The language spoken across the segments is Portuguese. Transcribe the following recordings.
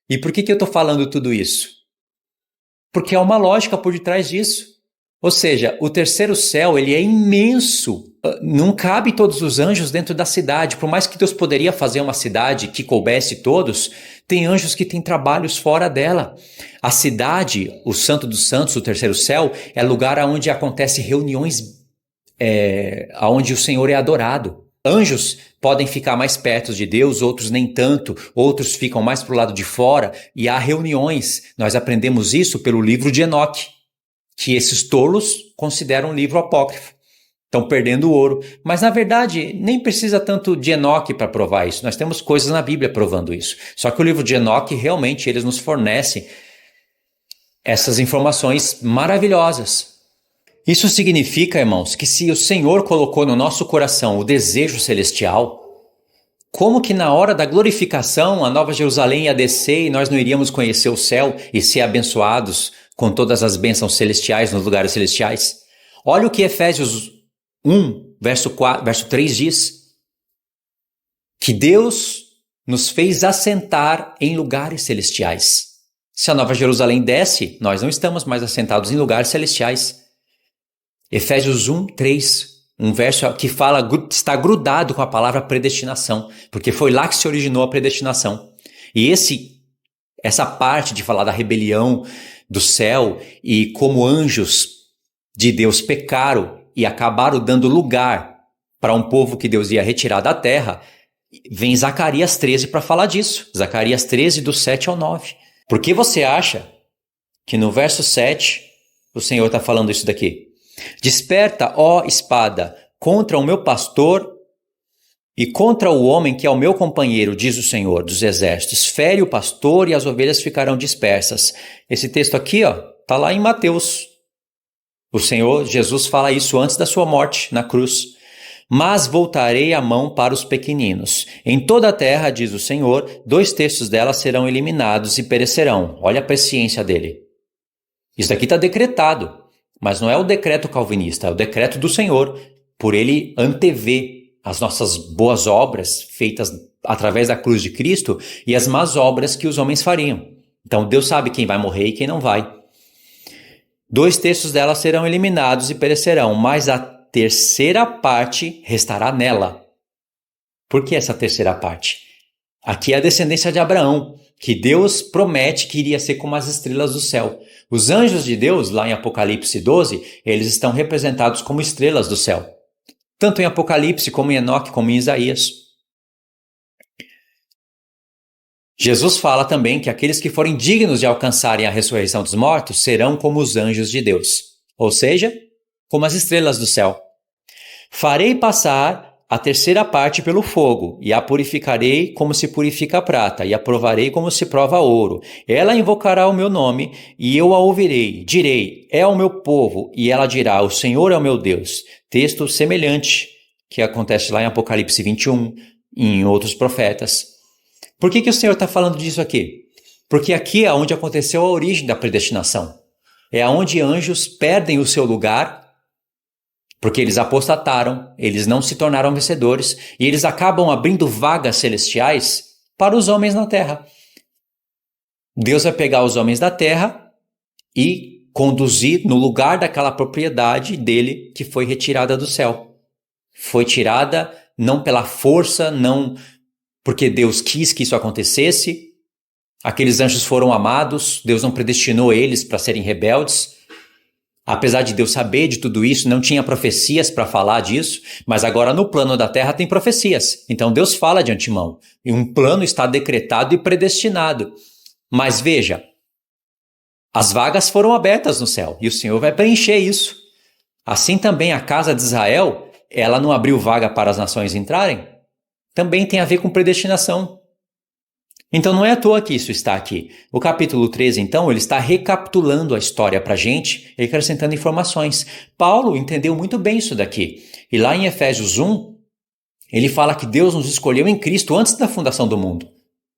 E por que eu estou falando tudo isso? Porque há uma lógica por detrás disso. Ou seja, o terceiro céu, ele é imenso. Não cabe todos os anjos dentro da cidade. Por mais que Deus poderia fazer uma cidade que coubesse todos, tem anjos que têm trabalhos fora dela. A cidade, o Santo dos Santos, o terceiro céu, é lugar onde acontecem reuniões, onde o Senhor é adorado. Anjos podem ficar mais perto de Deus, outros nem tanto, outros ficam mais para o lado de fora, e há reuniões. Nós aprendemos isso pelo livro de Enoque, que esses tolos consideram um livro apócrifo. Estão perdendo o ouro. Mas, na verdade, nem precisa tanto de Enoque para provar isso. Nós temos coisas na Bíblia provando isso. Só que o livro de Enoque, realmente, eles nos fornecem essas informações maravilhosas. Isso significa, irmãos, que se o Senhor colocou no nosso coração o desejo celestial, como que na hora da glorificação a Nova Jerusalém ia descer e nós não iríamos conhecer o céu e ser abençoados com todas as bênçãos celestiais nos lugares celestiais? Olha o que Efésios 1, verso 3 diz. Que Deus nos fez assentar em lugares celestiais. Se a Nova Jerusalém desce, nós não estamos mais assentados em lugares celestiais. Efésios 1, 3, um verso que fala, está grudado com a palavra predestinação, porque foi lá que se originou a predestinação. E essa parte de falar da rebelião do céu e como anjos de Deus pecaram e acabaram dando lugar para um povo que Deus ia retirar da terra, vem Zacarias 13 para falar disso. Zacarias 13, do 7 ao 9. Por que você acha que no verso 7 o Senhor está falando isso daqui? Desperta, ó espada, contra o meu pastor e contra o homem que é o meu companheiro, diz o Senhor dos exércitos. Fere o pastor e as ovelhas ficarão dispersas. Esse texto aqui, está lá em Mateus. O Senhor Jesus fala isso antes da sua morte na cruz. Mas voltarei a mão para os pequeninos. Em toda a terra, diz o Senhor, 2/3 dela serão eliminados e perecerão. Olha a presciência dele. Isso aqui está decretado. Mas não é o decreto calvinista, é o decreto do Senhor, por ele antever as nossas boas obras feitas através da cruz de Cristo e as más obras que os homens fariam. Então Deus sabe quem vai morrer e quem não vai. 2/3 delas serão eliminados e perecerão, mas a terceira parte restará nela. Por que essa terceira parte? Aqui é a descendência de Abraão, que Deus promete que iria ser como as estrelas do céu. Os anjos de Deus, lá em Apocalipse 12, eles estão representados como estrelas do céu. Tanto em Apocalipse, como em Enoque, como em Isaías. Jesus fala também que aqueles que forem dignos de alcançarem a ressurreição dos mortos serão como os anjos de Deus. Ou seja, como as estrelas do céu. Farei passar a terceira parte pelo fogo, e a purificarei como se purifica a prata, e a provarei como se prova ouro. Ela invocará o meu nome, e eu a ouvirei. Direi, é o meu povo, e ela dirá, o Senhor é o meu Deus. Texto semelhante que acontece lá em Apocalipse 21, e em outros profetas. Por que o Senhor está falando disso aqui? Porque aqui é onde aconteceu a origem da predestinação. É onde anjos perdem o seu lugar, porque eles apostataram, eles não se tornaram vencedores, e eles acabam abrindo vagas celestiais para os homens na terra. Deus vai pegar os homens da terra e conduzir no lugar daquela propriedade dele que foi retirada do céu. Foi tirada não pela força, não porque Deus quis que isso acontecesse. Aqueles anjos foram amados, Deus não predestinou eles para serem rebeldes. Apesar de Deus saber de tudo isso, não tinha profecias para falar disso, mas agora no plano da terra tem profecias. Então Deus fala de antemão. E um plano está decretado e predestinado. Mas veja, as vagas foram abertas no céu e o Senhor vai preencher isso. Assim também a casa de Israel, ela não abriu vaga para as nações entrarem? Também tem a ver com predestinação. Então não é à toa que isso está aqui. O capítulo 13, então, ele está recapitulando a história para a gente e acrescentando informações. Paulo entendeu muito bem isso daqui. E lá em Efésios 1, ele fala que Deus nos escolheu em Cristo antes da fundação do mundo.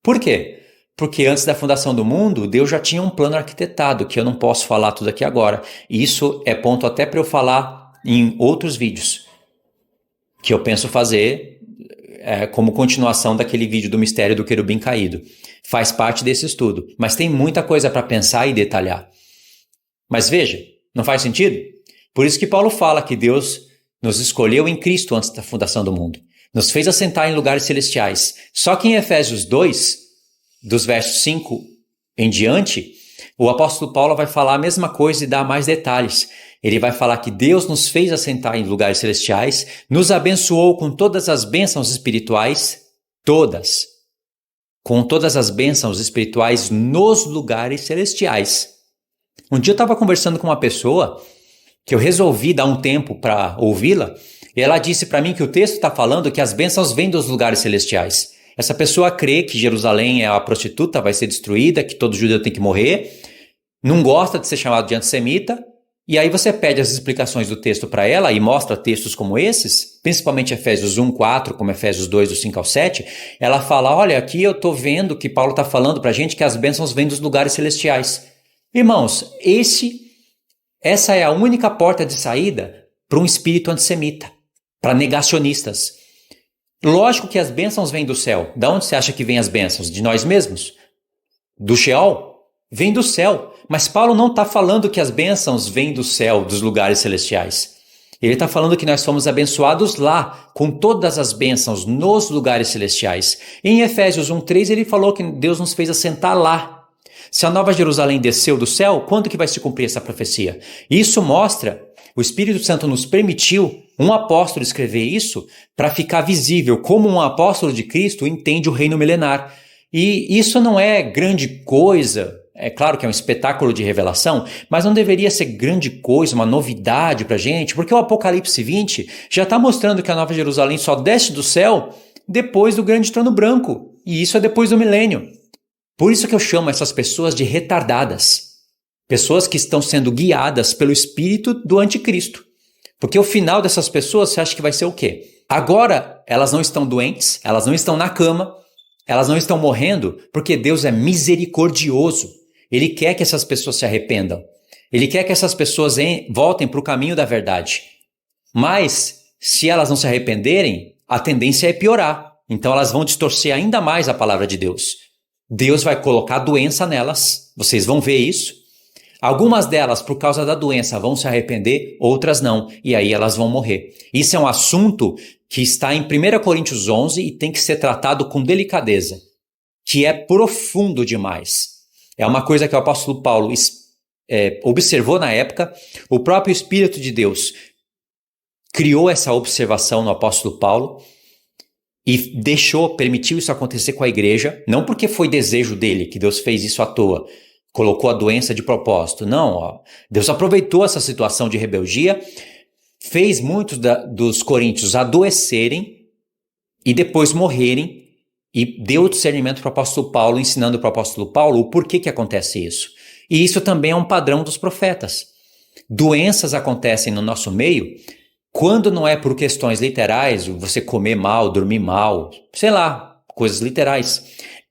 Por quê? Porque antes da fundação do mundo, Deus já tinha um plano arquitetado, que eu não posso falar tudo aqui agora. E isso é ponto até para eu falar em outros vídeos, que eu penso fazer como continuação daquele vídeo do mistério do querubim caído. Faz parte desse estudo, mas tem muita coisa para pensar e detalhar. Mas veja, não faz sentido? Por isso que Paulo fala que Deus nos escolheu em Cristo antes da fundação do mundo. Nos fez assentar em lugares celestiais. Só que em Efésios 2, dos versos 5 em diante, o apóstolo Paulo vai falar a mesma coisa e dar mais detalhes. Ele vai falar que Deus nos fez assentar em lugares celestiais, nos abençoou com todas as bênçãos espirituais, com todas as bênçãos espirituais nos lugares celestiais. Um dia eu estava conversando com uma pessoa que eu resolvi dar um tempo para ouvi-la, e ela disse para mim que o texto está falando que as bênçãos vêm dos lugares celestiais. Essa pessoa crê que Jerusalém é a prostituta, vai ser destruída, que todo judeu tem que morrer, não gosta de ser chamado de antissemita, e aí você pede as explicações do texto para ela e mostra textos como esses, principalmente Efésios 1, 4, como Efésios 2, do 5 ao 7, ela fala, olha, aqui eu estou vendo que Paulo está falando para a gente que as bênçãos vêm dos lugares celestiais. Irmãos, essa é a única porta de saída para um espírito antissemita, para negacionistas. Lógico que as bênçãos vêm do céu. Da onde você acha que vêm as bênçãos? De nós mesmos? Do Sheol? Vem do céu. Mas Paulo não está falando que as bênçãos vêm do céu, dos lugares celestiais. Ele está falando que nós fomos abençoados lá, com todas as bênçãos nos lugares celestiais. Em Efésios 1:3 ele falou que Deus nos fez assentar lá. Se a Nova Jerusalém desceu do céu, quando que vai se cumprir essa profecia? Isso mostra, o Espírito Santo nos permitiu um apóstolo escrever isso para ficar visível como um apóstolo de Cristo entende o reino milenar. E isso não é grande coisa, é claro que é um espetáculo de revelação, mas não deveria ser grande coisa, uma novidade para a gente, porque o Apocalipse 20 já está mostrando que a Nova Jerusalém só desce do céu depois do grande trono branco, e isso é depois do milênio. Por isso que eu chamo essas pessoas de retardadas. Pessoas que estão sendo guiadas pelo espírito do anticristo. Porque o final dessas pessoas, você acha que vai ser o quê? Agora, elas não estão doentes, elas não estão na cama, elas não estão morrendo, porque Deus é misericordioso. Ele quer que essas pessoas se arrependam. Ele quer que essas pessoas voltem para o caminho da verdade. Mas, se elas não se arrependerem, a tendência é piorar. Então, elas vão distorcer ainda mais a palavra de Deus. Deus vai colocar doença nelas, vocês vão ver isso. Algumas delas, por causa da doença, vão se arrepender, outras não, e aí elas vão morrer. Isso é um assunto que está em 1 Coríntios 11 e tem que ser tratado com delicadeza, que é profundo demais. É uma coisa que o apóstolo Paulo observou na época, o próprio Espírito de Deus criou essa observação no apóstolo Paulo, e permitiu isso acontecer com a igreja, não porque foi desejo dele, que Deus fez isso à toa, colocou a doença de propósito. Não, Deus aproveitou essa situação de rebeldia, fez muitos dos coríntios adoecerem e depois morrerem, e deu discernimento para o apóstolo Paulo, ensinando para o apóstolo Paulo o porquê que acontece isso. E isso também é um padrão dos profetas. Doenças acontecem no nosso meio quando não é por questões literais, você comer mal, dormir mal, sei lá, coisas literais.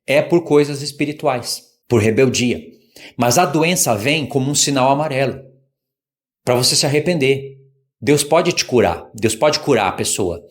É por coisas espirituais, por rebeldia. Mas a doença vem como um sinal amarelo, para você se arrepender. Deus pode te curar, Deus pode curar a pessoa.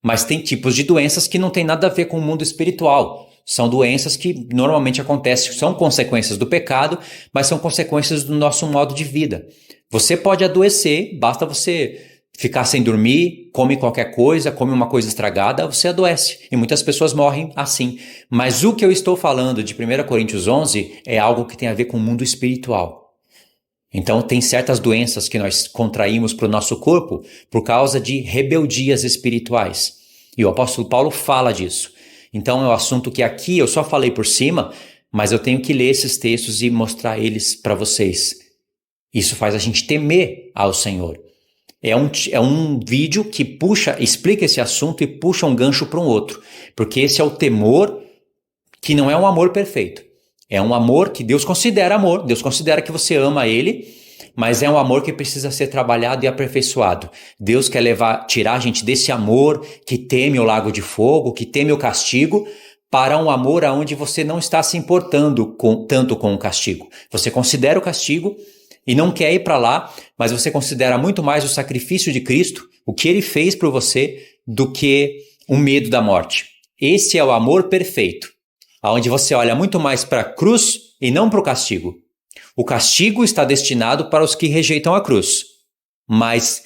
Mas tem tipos de doenças que não tem nada a ver com o mundo espiritual. São doenças que normalmente acontecem, são consequências do pecado, mas são consequências do nosso modo de vida. Você pode adoecer, basta você ficar sem dormir, come qualquer coisa, come uma coisa estragada, você adoece. E muitas pessoas morrem assim. Mas o que eu estou falando de 1 Coríntios 11 é algo que tem a ver com o mundo espiritual. Então tem certas doenças que nós contraímos para o nosso corpo por causa de rebeldias espirituais. E o apóstolo Paulo fala disso. Então é um assunto que aqui eu só falei por cima, mas eu tenho que ler esses textos e mostrar eles para vocês. Isso faz a gente temer ao Senhor. É um vídeo que explica esse assunto e puxa um gancho para um outro. Porque esse é o temor que não é um amor perfeito. É um amor que Deus considera amor. Deus considera que você ama Ele, mas é um amor que precisa ser trabalhado e aperfeiçoado. Deus quer tirar a gente desse amor que teme o lago de fogo, que teme o castigo, para um amor onde você não está se importando tanto com o castigo. Você considera o castigo e não quer ir para lá, mas você considera muito mais o sacrifício de Cristo, o que Ele fez por você, do que o medo da morte. Esse é o amor perfeito, onde você olha muito mais para a cruz e não para o castigo. O castigo está destinado para os que rejeitam a cruz, mas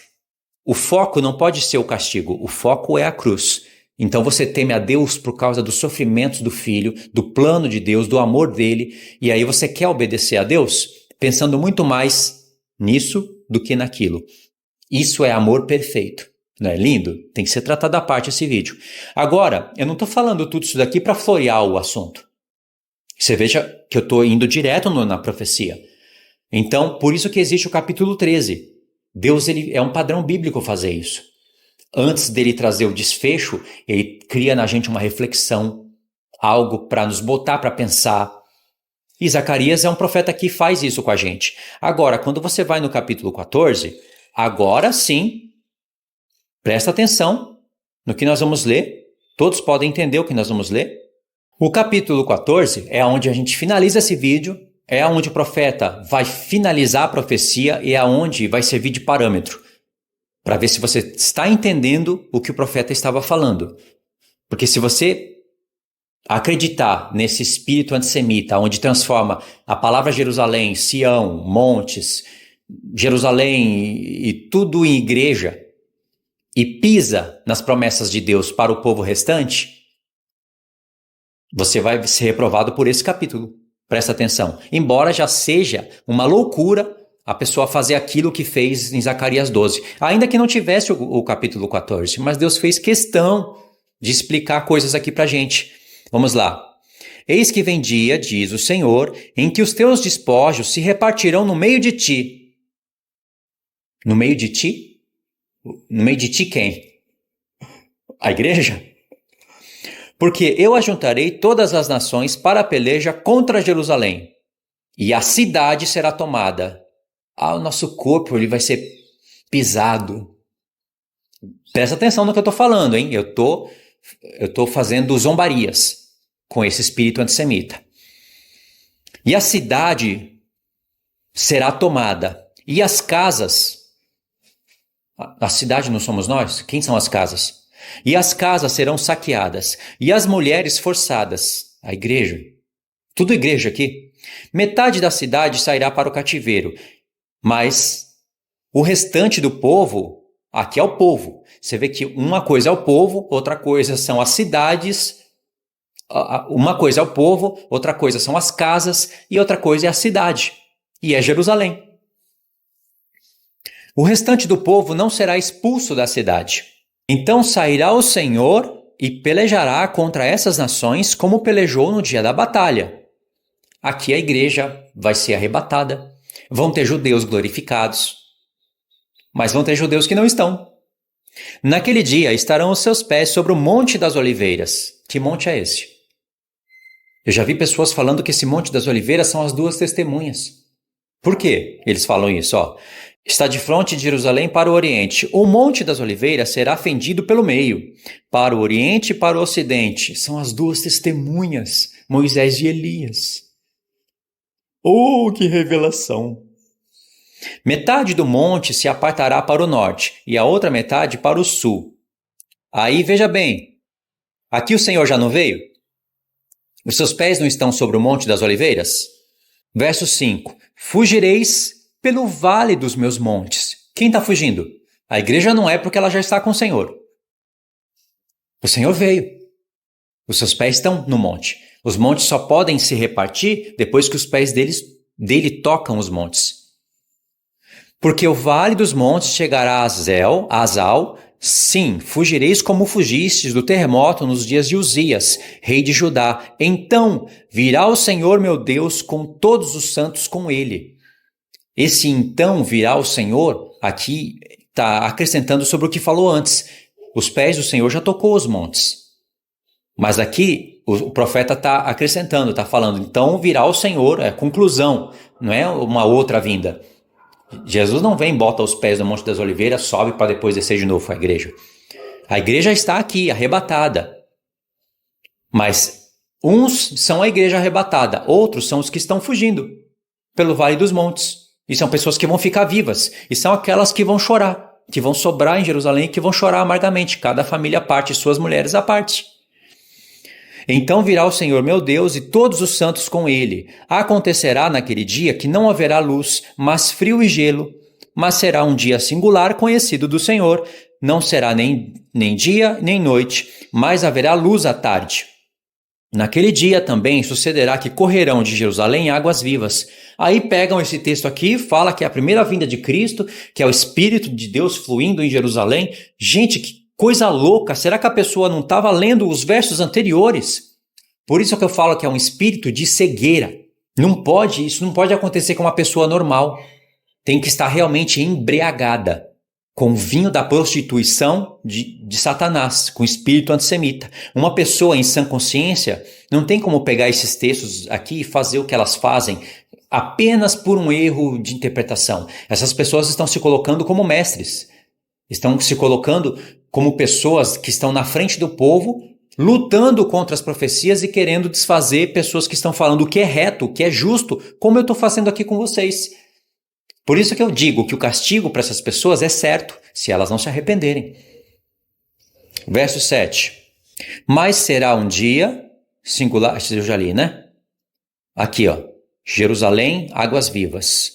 o foco não pode ser o castigo, o foco é a cruz. Então você teme a Deus por causa dos sofrimentos do Filho, do plano de Deus, do amor dele, e aí você quer obedecer a Deus pensando muito mais nisso do que naquilo. Isso é amor perfeito. Não é lindo? Tem que ser tratado à parte esse vídeo. Agora, eu não estou falando tudo isso daqui para florear o assunto. Você veja que eu estou indo direto na profecia. Então, por isso que existe o capítulo 13. Deus é um padrão bíblico fazer isso. Antes dele trazer o desfecho, ele cria na gente uma reflexão, algo para nos botar para pensar. E Zacarias é um profeta que faz isso com a gente. Agora, quando você vai no capítulo 14, agora sim, presta atenção no que nós vamos ler. Todos podem entender o que nós vamos ler. O capítulo 14 é onde a gente finaliza esse vídeo, é onde o profeta vai finalizar a profecia e é onde vai servir de parâmetro para ver se você está entendendo o que o profeta estava falando. Porque se você acreditar nesse espírito antissemita, onde transforma a palavra Jerusalém, Sião, montes, Jerusalém e tudo em igreja, e pisa nas promessas de Deus para o povo restante, você vai ser reprovado por esse capítulo. Presta atenção. Embora já seja uma loucura a pessoa fazer aquilo que fez em Zacarias 12. Ainda que não tivesse o capítulo 14, mas Deus fez questão de explicar coisas aqui pra gente. Vamos lá. Eis que vem dia, diz o Senhor, em que os teus despojos se repartirão no meio de ti. No meio de ti? No meio de ti quem? A igreja? Porque eu ajuntarei todas as nações para a peleja contra Jerusalém, e a cidade será tomada. O nosso corpo ele vai ser pisado. Presta atenção no que eu estou falando, hein? Eu tô fazendo zombarias com esse espírito antissemita. E a cidade será tomada, e as casas... A cidade não somos nós? Quem são as casas? E as casas serão saqueadas, e as mulheres forçadas. A igreja. Tudo igreja aqui. Metade da cidade sairá para o cativeiro, mas o restante do povo, aqui é o povo. Você vê que uma coisa é o povo, outra coisa são as cidades, uma coisa é o povo, outra coisa são as casas, e outra coisa é a cidade, e é Jerusalém. O restante do povo não será expulso da cidade. Então sairá o Senhor e pelejará contra essas nações como pelejou no dia da batalha. Aqui a igreja vai ser arrebatada. Vão ter judeus glorificados, mas vão ter judeus que não estão. Naquele dia estarão os seus pés sobre o Monte das Oliveiras. Que monte é esse? Eu já vi pessoas falando que esse Monte das Oliveiras são as duas testemunhas. Por quê eles falam isso? Está de frente de Jerusalém para o Oriente. O Monte das Oliveiras será fendido pelo meio, para o Oriente e para o Ocidente. São as duas testemunhas, Moisés e Elias. Oh, que revelação! Metade do monte se apartará para o norte e a outra metade para o sul. Aí veja bem, aqui o Senhor já não veio? Os seus pés não estão sobre o Monte das Oliveiras? Verso 5. Fugireis pelo vale dos meus montes. Quem está fugindo? A igreja não é porque ela já está com o Senhor. O Senhor veio. Os seus pés estão no monte. Os montes só podem se repartir depois que os pés dele tocam os montes. Porque o vale dos montes chegará a Azal. Sim, fugireis como fugistes do terremoto nos dias de Uzias, rei de Judá. Então virá o Senhor meu Deus com todos os santos com ele. Esse então virá o Senhor, aqui está acrescentando sobre o que falou antes. Os pés do Senhor já tocou os montes. Mas aqui o profeta está acrescentando, está falando, então virá o Senhor, é conclusão, não é uma outra vinda. Jesus não vem, bota os pés no Monte das Oliveiras, sobe para depois descer de novo para a igreja. A igreja está aqui, arrebatada. Mas uns são a igreja arrebatada, outros são os que estão fugindo pelo Vale dos Montes. E são pessoas que vão ficar vivas. E são aquelas que vão chorar, que vão sobrar em Jerusalém, que vão chorar amargamente. Cada família à parte, suas mulheres à parte. Então virá o Senhor meu Deus e todos os santos com ele. Acontecerá naquele dia que não haverá luz, mas frio e gelo. Mas será um dia singular conhecido do Senhor. Não será nem dia nem noite, mas haverá luz à tarde. Naquele dia também sucederá que correrão de Jerusalém águas vivas. Aí pegam esse texto aqui, fala que é a primeira vinda de Cristo, que é o Espírito de Deus fluindo em Jerusalém. Gente, que coisa louca! Será que a pessoa não estava lendo os versos anteriores? Por isso que eu falo que é um espírito de cegueira. Isso não pode acontecer com uma pessoa normal. Tem que estar realmente embriagada com o vinho da prostituição de Satanás, com o espírito antissemita. Uma pessoa em sã consciência não tem como pegar esses textos aqui e fazer o que elas fazem apenas por um erro de interpretação. Essas pessoas estão se colocando como mestres, estão se colocando como pessoas que estão na frente do povo, lutando contra as profecias e querendo desfazer pessoas que estão falando o que é reto, o que é justo, como eu estou fazendo aqui com vocês. Por isso que eu digo que o castigo para essas pessoas é certo, se elas não se arrependerem. Verso 7. Mas será um dia singular, eu já li, né? Aqui, ó. Jerusalém, águas vivas.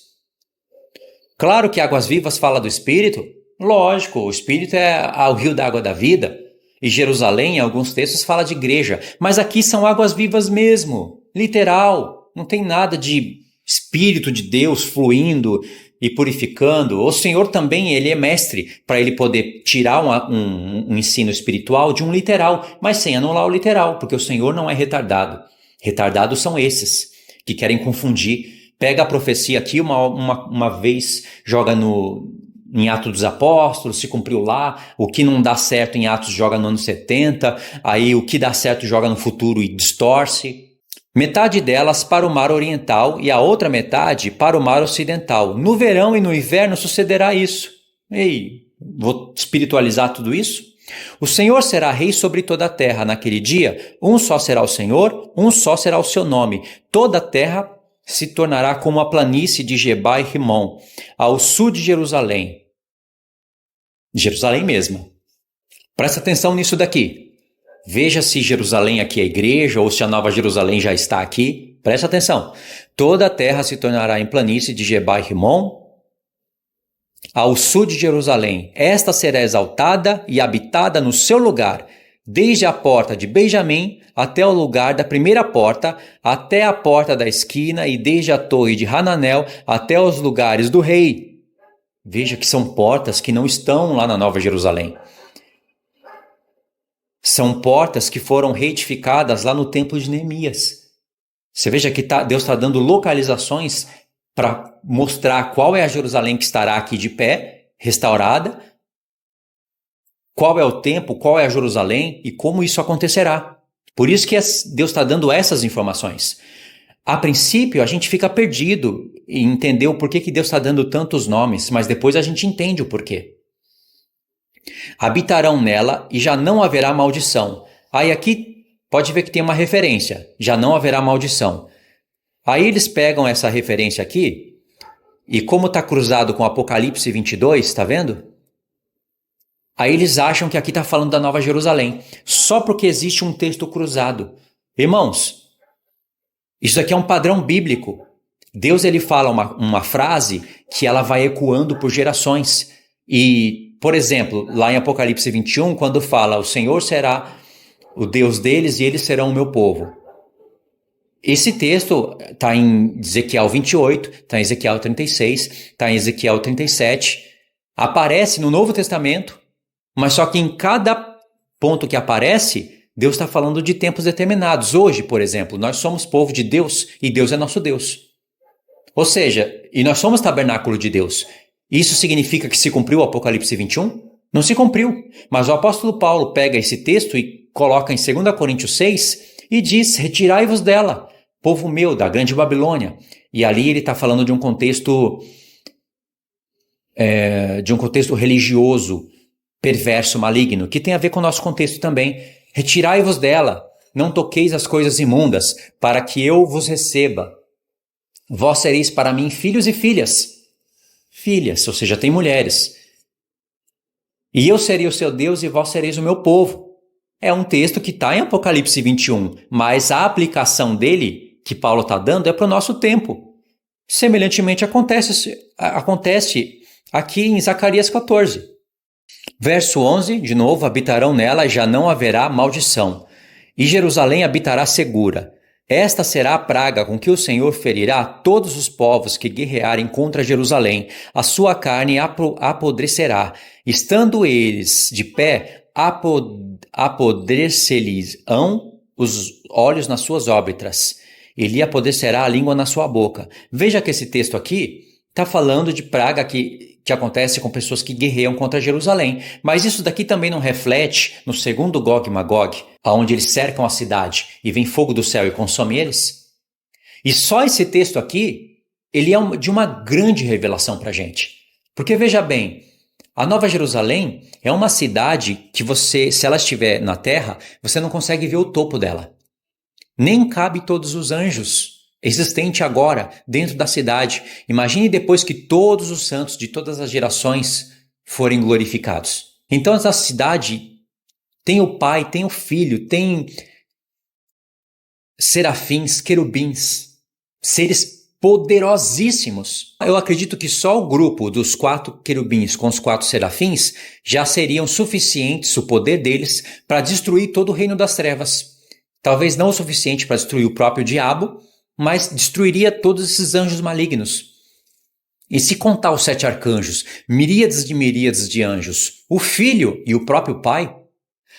Claro que águas vivas fala do Espírito. Lógico, o Espírito é o rio da água da vida. E Jerusalém, em alguns textos, fala de igreja. Mas aqui são águas vivas mesmo. Literal. Não tem nada de Espírito de Deus fluindo e purificando. O Senhor também, ele é mestre para ele poder tirar um ensino espiritual de um literal, mas sem anular o literal, porque o Senhor não é retardado. Retardados são esses que querem confundir. Pega a profecia aqui uma vez, joga em Atos dos Apóstolos, se cumpriu lá, o que não dá certo em Atos joga no ano 70, aí o que dá certo joga no futuro e distorce. Metade delas para o mar oriental e a outra metade para o mar ocidental. No verão e no inverno sucederá isso. Ei, vou espiritualizar tudo isso? O Senhor será rei sobre toda a terra. Naquele dia, um só será o Senhor, um só será o seu nome. Toda a terra se tornará como a planície de Gebá e Rimon, ao sul de Jerusalém. Jerusalém mesmo. Presta atenção nisso daqui. Veja se Jerusalém aqui é a igreja ou se a Nova Jerusalém já está aqui. Presta atenção. Toda a terra se tornará em planície de Gebá e Rimon, ao sul de Jerusalém. Esta será exaltada e habitada no seu lugar, desde a porta de Benjamim até o lugar da primeira porta, até a porta da esquina e desde a torre de Hananel até os lugares do rei. Veja que são portas que não estão lá na Nova Jerusalém. São portas que foram reedificadas lá no templo de Neemias. Você veja que Deus está dando localizações para mostrar qual é a Jerusalém que estará aqui de pé, restaurada, qual é o tempo, qual é a Jerusalém e como isso acontecerá. Por isso que Deus está dando essas informações. A princípio, a gente fica perdido em entender o porquê que Deus está dando tantos nomes, mas depois a gente entende o porquê. Habitarão nela e já não haverá maldição. Aí aqui pode ver que tem uma referência, já não haverá maldição. Aí eles pegam essa referência aqui e como está cruzado com Apocalipse 22, está vendo? Aí eles acham que aqui está falando da Nova Jerusalém, só porque existe um texto cruzado. Irmãos, isso aqui é um padrão bíblico. Deus ele fala uma frase que ela vai ecoando por gerações. E, por exemplo, lá em Apocalipse 21, quando fala o Senhor será o Deus deles e eles serão o meu povo. Esse texto está em Ezequiel 28, está em Ezequiel 36, está em Ezequiel 37. Aparece no Novo Testamento, mas só que em cada ponto que aparece, Deus está falando de tempos determinados. Hoje, por exemplo, nós somos povo de Deus e Deus é nosso Deus. Ou seja, e nós somos tabernáculo de Deus. Isso significa que se cumpriu o Apocalipse 21? Não se cumpriu. Mas o apóstolo Paulo pega esse texto e coloca em 2 Coríntios 6 e diz, retirai-vos dela, povo meu, da grande Babilônia. E ali ele está falando de um contexto religioso, perverso, maligno, que tem a ver com o nosso contexto também. Retirai-vos dela, não toqueis as coisas imundas, para que eu vos receba. Vós sereis para mim filhos e filhas. Filhas, ou seja, tem mulheres. E eu serei o seu Deus e vós sereis o meu povo. É um texto que está em Apocalipse 21, mas a aplicação dele, que Paulo está dando, é para o nosso tempo. Semelhantemente acontece aqui em Zacarias 14. Verso 11, de novo, habitarão nela e já não haverá maldição. E Jerusalém habitará segura. Esta será a praga com que o Senhor ferirá todos os povos que guerrearem contra Jerusalém. A sua carne apodrecerá. Estando eles de pé, apodrecer-lhes-ão os olhos nas suas órbitas. E lhe apodrecerá a língua na sua boca. Veja que esse texto aqui está falando de praga que acontece com pessoas que guerreiam contra Jerusalém. Mas isso daqui também não reflete no segundo Gog e Magog, onde eles cercam a cidade e vem fogo do céu e consome eles? E só esse texto aqui, ele é de uma grande revelação para a gente. Porque veja bem, a Nova Jerusalém é uma cidade que você, se ela estiver na terra, você não consegue ver o topo dela. Nem cabe todos os anjos existente agora dentro da cidade. Imagine depois que todos os santos de todas as gerações forem glorificados. Então essa cidade tem o Pai, tem o Filho, tem serafins, querubins, seres poderosíssimos. Eu acredito que só o grupo dos 4 querubins com os 4 serafins já seriam suficientes, o poder deles, para destruir todo o reino das trevas. Talvez não o suficiente para destruir o próprio diabo, mas destruiria todos esses anjos malignos. E se contar os 7 arcanjos, miríades de anjos, o Filho e o próprio Pai?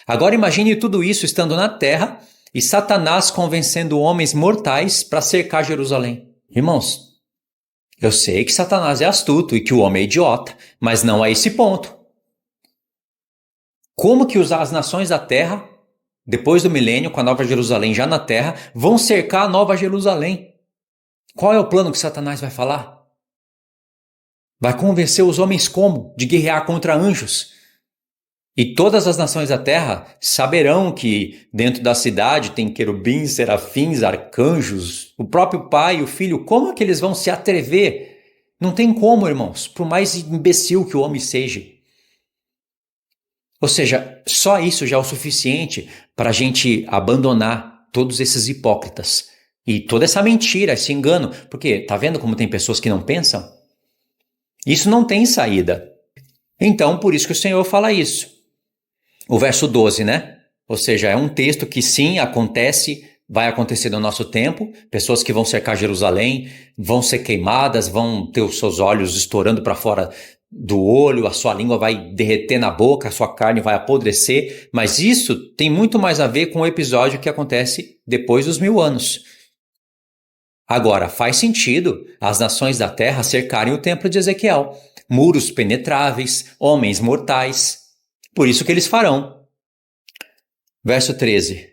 Agora imagine tudo isso estando na terra e Satanás convencendo homens mortais para cercar Jerusalém. Irmãos, eu sei que Satanás é astuto e que o homem é idiota, mas não a esse ponto. Como que as nações da terra, depois do milênio, com a Nova Jerusalém já na terra, vão cercar a Nova Jerusalém? Qual é o plano que Satanás vai falar? Vai convencer os homens como? De guerrear contra anjos. E todas as nações da terra saberão que dentro da cidade tem querubins, serafins, arcanjos, o próprio Pai e o Filho. Como é que eles vão se atrever? Não tem como, irmãos, por mais imbecil que o homem seja. Ou seja, só isso já é o suficiente para a gente abandonar todos esses hipócritas. E toda essa mentira, esse engano. Porque tá vendo como tem pessoas que não pensam? Isso não tem saída. Então, por isso que o Senhor fala isso. O verso 12, né? Ou seja, é um texto que sim, vai acontecer no nosso tempo. Pessoas que vão cercar Jerusalém, vão ser queimadas, vão ter os seus olhos estourando para fora do olho, a sua língua vai derreter na boca, a sua carne vai apodrecer. Mas isso tem muito mais a ver com o episódio que acontece depois dos 1000 anos. Agora, faz sentido as nações da terra cercarem o templo de Ezequiel. Muros penetráveis, homens mortais. Por isso que eles farão. Verso 13.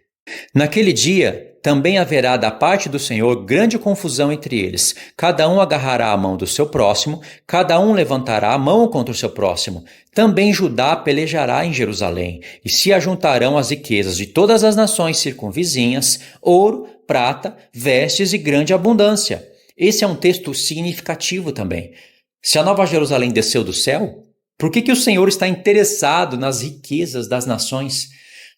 Naquele dia também haverá da parte do Senhor grande confusão entre eles. Cada um agarrará a mão do seu próximo, cada um levantará a mão contra o seu próximo. Também Judá pelejará em Jerusalém, e se ajuntarão as riquezas de todas as nações circunvizinhas, ouro, prata, vestes e grande abundância. Esse é um texto significativo também. Se a Nova Jerusalém desceu do céu, por que o Senhor está interessado nas riquezas das nações?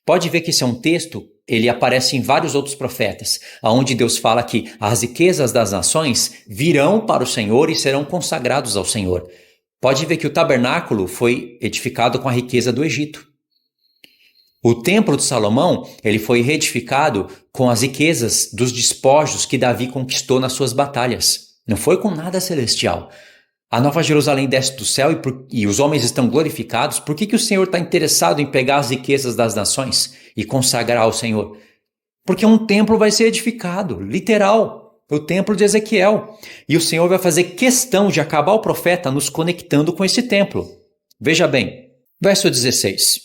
Pode ver que esse é um texto, ele aparece em vários outros profetas, onde Deus fala que as riquezas das nações virão para o Senhor e serão consagrados ao Senhor. Pode ver que o tabernáculo foi edificado com a riqueza do Egito. O templo de Salomão, ele foi reedificado com as riquezas dos despojos que Davi conquistou nas suas batalhas. Não foi com nada celestial. A Nova Jerusalém desce do céu e os homens estão glorificados. Por que o Senhor está interessado em pegar as riquezas das nações e consagrar ao Senhor? Porque um templo vai ser edificado, literal, o templo de Ezequiel. E o Senhor vai fazer questão de acabar o profeta nos conectando com esse templo. Veja bem, verso 16.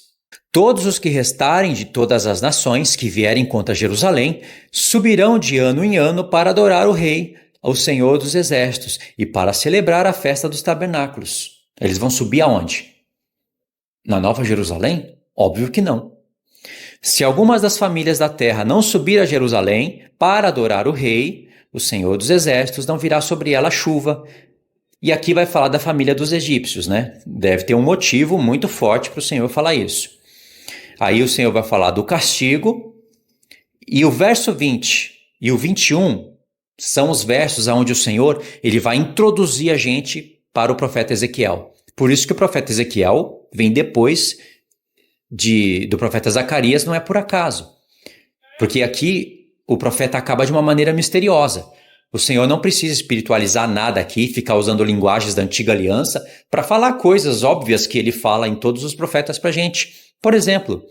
Todos os que restarem de todas as nações que vierem contra Jerusalém subirão de ano em ano para adorar o Rei, ao Senhor dos Exércitos, e para celebrar a festa dos tabernáculos. Eles vão subir aonde? Na Nova Jerusalém? Óbvio que não. Se algumas das famílias da terra não subir a Jerusalém para adorar o Rei, o Senhor dos Exércitos, não virá sobre ela chuva. E aqui vai falar da família dos egípcios, né? Deve ter um motivo muito forte para o Senhor falar isso. Aí o Senhor vai falar do castigo, e o verso 20 e o 21 são os versos onde o Senhor ele vai introduzir a gente para o profeta Ezequiel. Por isso que o profeta Ezequiel vem depois do profeta Zacarias, não é por acaso. Porque aqui o profeta acaba de uma maneira misteriosa. O Senhor não precisa espiritualizar nada aqui, ficar usando linguagens da antiga aliança para falar coisas óbvias que ele fala em todos os profetas para a gente. Por exemplo,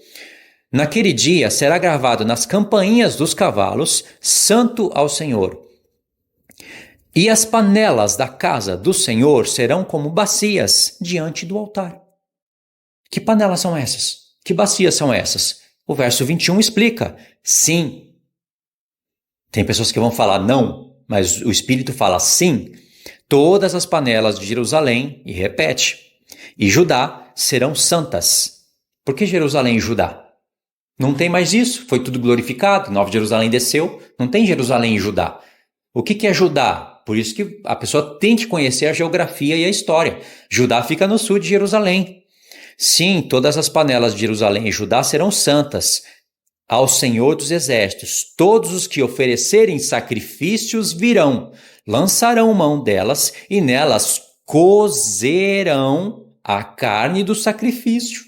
naquele dia será gravado nas campainhas dos cavalos, Santo ao Senhor. E as panelas da casa do Senhor serão como bacias diante do altar. Que panelas são essas? Que bacias são essas? O verso 21 explica. Sim. Tem pessoas que vão falar não, mas o Espírito fala sim. Todas as panelas de Jerusalém, e repete, e Judá serão santas. Por que Jerusalém e Judá? Não tem mais isso, foi tudo glorificado, Nova Jerusalém desceu, não tem Jerusalém e Judá. O que é Judá? Por isso que a pessoa tem que conhecer a geografia e a história. Judá fica no sul de Jerusalém. Sim, todas as panelas de Jerusalém e Judá serão santas ao Senhor dos Exércitos. Todos os que oferecerem sacrifícios virão, lançarão mão delas e nelas cozerão a carne do sacrifício.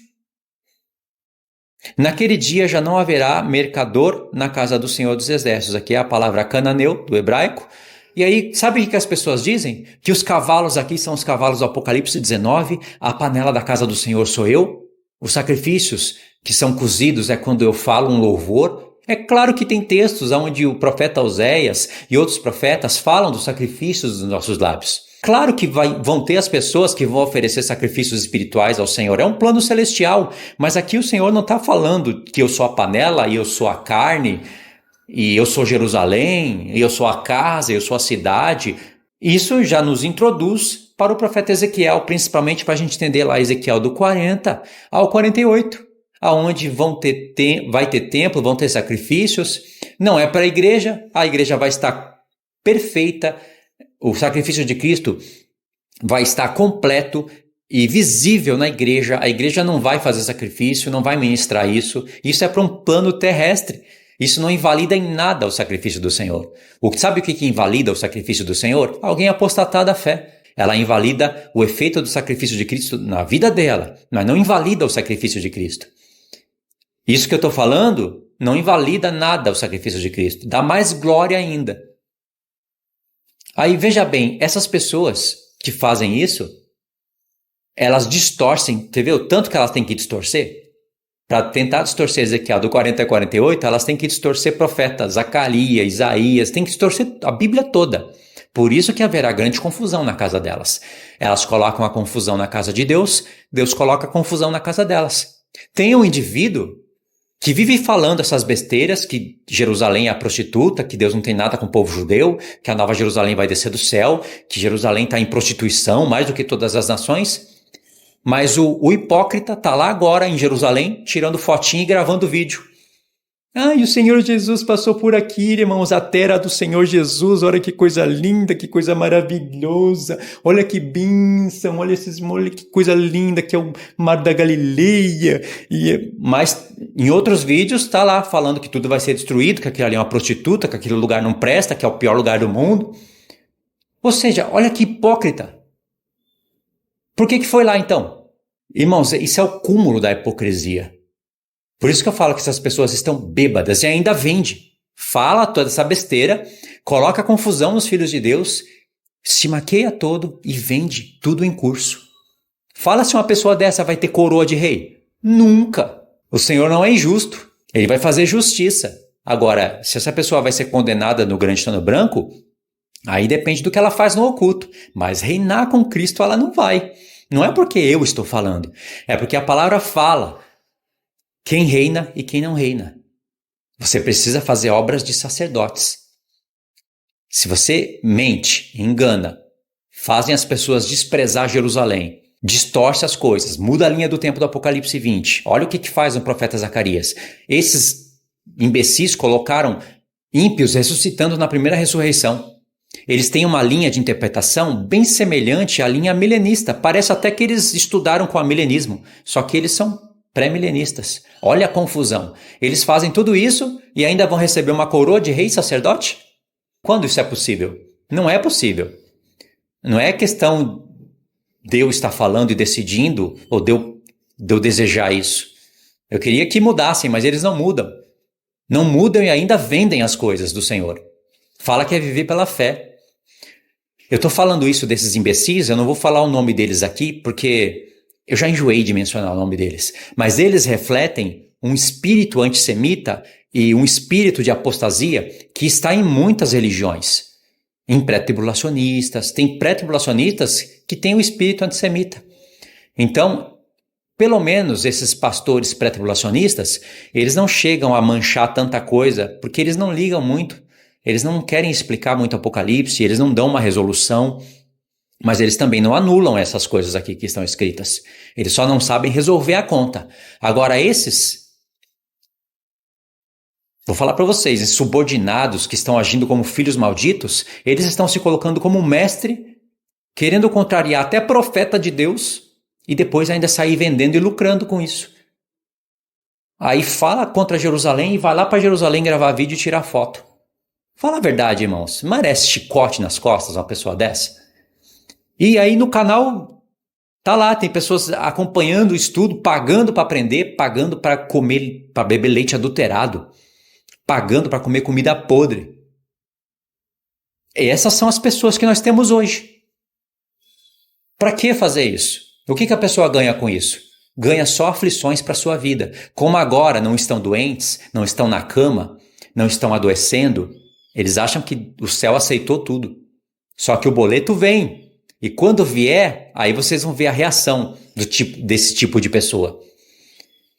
Naquele dia já não haverá mercador na casa do Senhor dos Exércitos. Aqui é a palavra cananeu, do hebraico. E aí, sabe o que as pessoas dizem? Que os cavalos aqui são os cavalos do Apocalipse 19, a panela da casa do Senhor sou eu, os sacrifícios que são cozidos é quando eu falo um louvor. É claro que tem textos onde o profeta Oséias e outros profetas falam dos sacrifícios dos nossos lábios. Claro que vão ter as pessoas que vão oferecer sacrifícios espirituais ao Senhor. É um plano celestial, mas aqui o Senhor não está falando que eu sou a panela e eu sou a carne, e eu sou Jerusalém, e eu sou a casa, eu sou a cidade. Isso já nos introduz para o profeta Ezequiel, principalmente para a gente entender lá Ezequiel do 40 ao 48, aonde vai ter templo, vão ter sacrifícios. Não é para a igreja vai estar perfeita, o sacrifício de Cristo vai estar completo e visível na igreja. A igreja não vai fazer sacrifício, não vai ministrar isso. Isso é para um plano terrestre. Isso não invalida em nada o sacrifício do Senhor. Sabe o que invalida o sacrifício do Senhor? Alguém apostatar da fé. Ela invalida o efeito do sacrifício de Cristo na vida dela, mas não invalida o sacrifício de Cristo. Isso que eu estou falando não invalida nada o sacrifício de Cristo. Dá mais glória ainda. Aí veja bem, essas pessoas que fazem isso, elas distorcem. Quer ver o tanto que elas têm que distorcer? Para tentar distorcer Ezequiel do 40 a 48, elas têm que distorcer profetas, Zacarias, Isaías, têm que distorcer a Bíblia toda. Por isso que haverá grande confusão na casa delas. Elas colocam a confusão na casa de Deus, Deus coloca a confusão na casa delas. Tem um indivíduo que vive falando essas besteiras, que Jerusalém é a prostituta, que Deus não tem nada com o povo judeu, que a Nova Jerusalém vai descer do céu, que Jerusalém está em prostituição mais do que todas as nações. Mas o hipócrita está lá agora em Jerusalém, tirando fotinho e gravando vídeo. E o Senhor Jesus passou por aqui, irmãos, a terra do Senhor Jesus, olha que coisa linda, que coisa maravilhosa, olha que bênção, olha que coisa linda que é o Mar da Galileia. Mas em outros vídeos está lá falando que tudo vai ser destruído, que aquilo ali é uma prostituta, que aquele lugar não presta, que é o pior lugar do mundo. Ou seja, olha que hipócrita. Por que foi lá então? Irmãos, isso é o cúmulo da hipocrisia. Por isso que eu falo que essas pessoas estão bêbadas e ainda vende. Fala toda essa besteira, coloca confusão nos filhos de Deus, se maqueia todo e vende tudo em curso. Fala se uma pessoa dessa vai ter coroa de rei. Nunca. O Senhor não é injusto. Ele vai fazer justiça. Agora, se essa pessoa vai ser condenada no grande trono branco, aí depende do que ela faz no oculto. Mas reinar com Cristo ela não vai. Não é porque eu estou falando. É porque a palavra fala quem reina e quem não reina. Você precisa fazer obras de sacerdotes. Se você mente, engana, fazem as pessoas desprezar Jerusalém, distorce as coisas, muda a linha do tempo do Apocalipse 20. Olha o que faz o profeta Zacarias. Esses imbecis colocaram ímpios ressuscitando na primeira ressurreição. Eles têm uma linha de interpretação bem semelhante à linha milenista. Parece até que eles estudaram com o milenismo, só que eles são Pré-milenistas. Olha a confusão. Eles fazem tudo isso e ainda vão receber uma coroa de rei e sacerdote? Quando isso é possível? Não é possível. Não é questão de eu estar falando e decidindo ou de eu desejar isso. Eu queria que mudassem, mas eles não mudam. Não mudam e ainda vendem as coisas do Senhor. Fala que é viver pela fé. Eu estou falando isso desses imbecis, eu não vou falar o nome deles aqui, porque eu já enjoei de mencionar o nome deles. Mas eles refletem um espírito antissemita e um espírito de apostasia que está em muitas religiões. Em pré-tribulacionistas, tem pré-tribulacionistas que têm o espírito antissemita. Então, pelo menos esses pastores pré-tribulacionistas, eles não chegam a manchar tanta coisa, porque eles não ligam muito. Eles não querem explicar muito Apocalipse, eles não dão uma resolução, mas eles também não anulam essas coisas aqui que estão escritas. Eles só não sabem resolver a conta. Agora esses, vou falar para vocês, esses subordinados que estão agindo como filhos malditos, eles estão se colocando como mestre, querendo contrariar até profeta de Deus e depois ainda sair vendendo e lucrando com isso. Aí fala contra Jerusalém e vai lá para Jerusalém gravar vídeo e tirar foto. Fala a verdade, irmãos. Merece chicote nas costas uma pessoa dessa? E aí no canal, tá lá, tem pessoas acompanhando o estudo, pagando para aprender, pagando para comer, para beber leite adulterado, pagando para comer comida podre. E essas são as pessoas que nós temos hoje. Para que fazer isso? O que a pessoa ganha com isso? Ganha só aflições para a sua vida. Como agora não estão doentes, não estão na cama, não estão adoecendo, eles acham que o céu aceitou tudo. Só que o boleto vem. E quando vier, aí vocês vão ver a reação desse tipo de pessoa.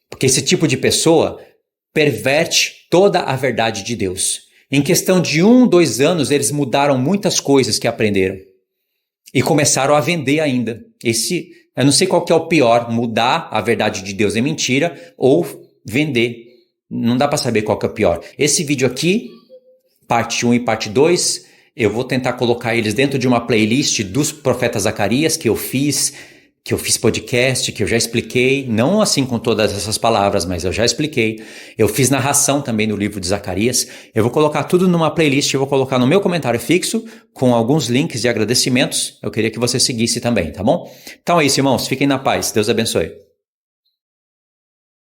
Porque esse tipo de pessoa perverte toda a verdade de Deus. Em questão de 1, 2 anos, eles mudaram muitas coisas que aprenderam. E começaram a vender ainda. Eu não sei qual que é o pior, mudar a verdade de Deus em mentira ou vender. Não dá para saber qual que é o pior. Esse vídeo aqui, parte 1 e parte 2, eu vou tentar colocar eles dentro de uma playlist dos profetas Zacarias que eu fiz podcast, que eu já expliquei, não assim com todas essas palavras, mas eu já expliquei. Eu fiz narração também no livro de Zacarias. Eu vou colocar tudo numa playlist, eu vou colocar no meu comentário fixo, com alguns links de agradecimentos. Eu queria que você seguisse também, tá bom? Então é isso, irmãos. Fiquem na paz. Deus abençoe.